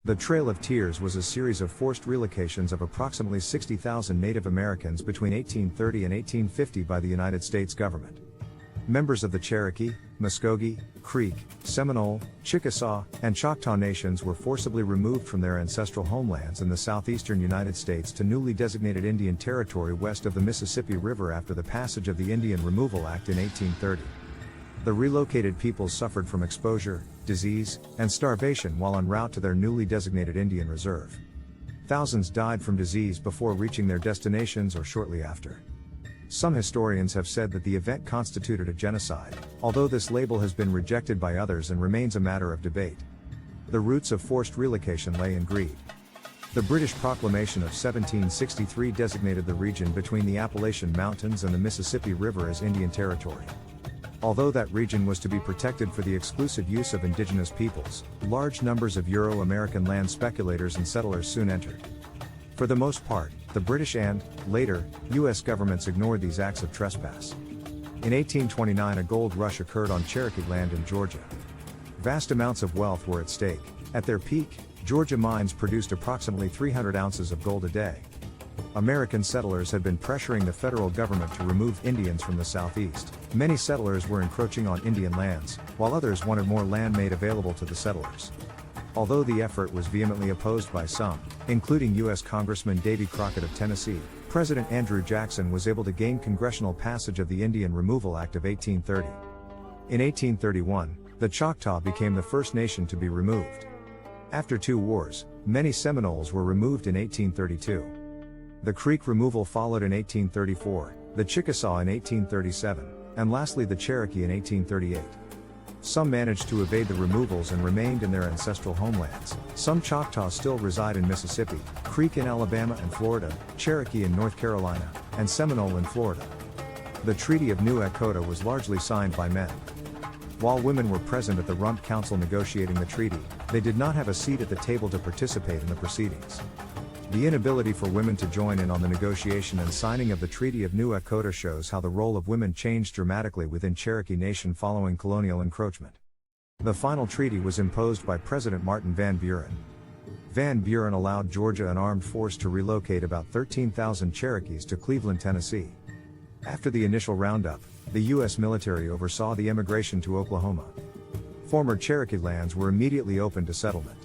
The Trail of Tears was a series of forced relocations of approximately 60,000 Native Americans between 1830 and 1850 by the United States government. Members of the Cherokee, Muskogee, Creek, Seminole, Chickasaw, and Choctaw nations were forcibly removed from their ancestral homelands in the southeastern United States to newly designated Indian Territory west of the Mississippi River after the passage of the Indian Removal Act in 1830. The relocated peoples suffered from exposure, disease, and starvation while en route to their newly designated Indian Reserve. Thousands died from disease before reaching their destinations or shortly after. Some historians have said that the event constituted a genocide, although this label has been rejected by others and remains a matter of debate. The roots of forced relocation lay in greed. The British Proclamation of 1763 designated the region between the Appalachian Mountains and the Mississippi River as Indian Territory. Although that region was to be protected for the exclusive use of indigenous peoples, large numbers of Euro-American land speculators and settlers soon entered. For the most part, the British and, later, U.S. governments ignored these acts of trespass. In 1829 a gold rush occurred on Cherokee land in Georgia. Vast amounts of wealth were at stake. At their peak, Georgia mines produced approximately 300 ounces of gold a day. American settlers had been pressuring the federal government to remove Indians from the southeast. Many settlers were encroaching on Indian lands, while others wanted more land made available to the settlers. Although the effort was vehemently opposed by some, including U.S. Congressman Davy Crockett of Tennessee, President Andrew Jackson was able to gain congressional passage of the Indian Removal Act of 1830. In 1831, the Choctaw became the first nation to be removed. After 2 wars, many Seminoles were removed in 1832. The Creek removal followed in 1834, the Chickasaw in 1837, and lastly the Cherokee in 1838. Some managed to evade the removals and remained in their ancestral homelands. Some Choctaw still reside in Mississippi, Creek in Alabama and Florida, Cherokee in North Carolina, and Seminole in Florida. The Treaty of New Echota was largely signed by men. While women were present at the Rump Council negotiating the treaty, they did not have a seat at the table to participate in the proceedings. The inability for women to join in on the negotiation and signing of the Treaty of New Echota shows how the role of women changed dramatically within Cherokee Nation following colonial encroachment. The final treaty was imposed by President Martin Van Buren. Van Buren allowed Georgia an armed force to relocate about 13,000 Cherokees to Cleveland, Tennessee. After the initial roundup, the U.S. military oversaw the emigration to Oklahoma. Former Cherokee lands were immediately opened to settlement.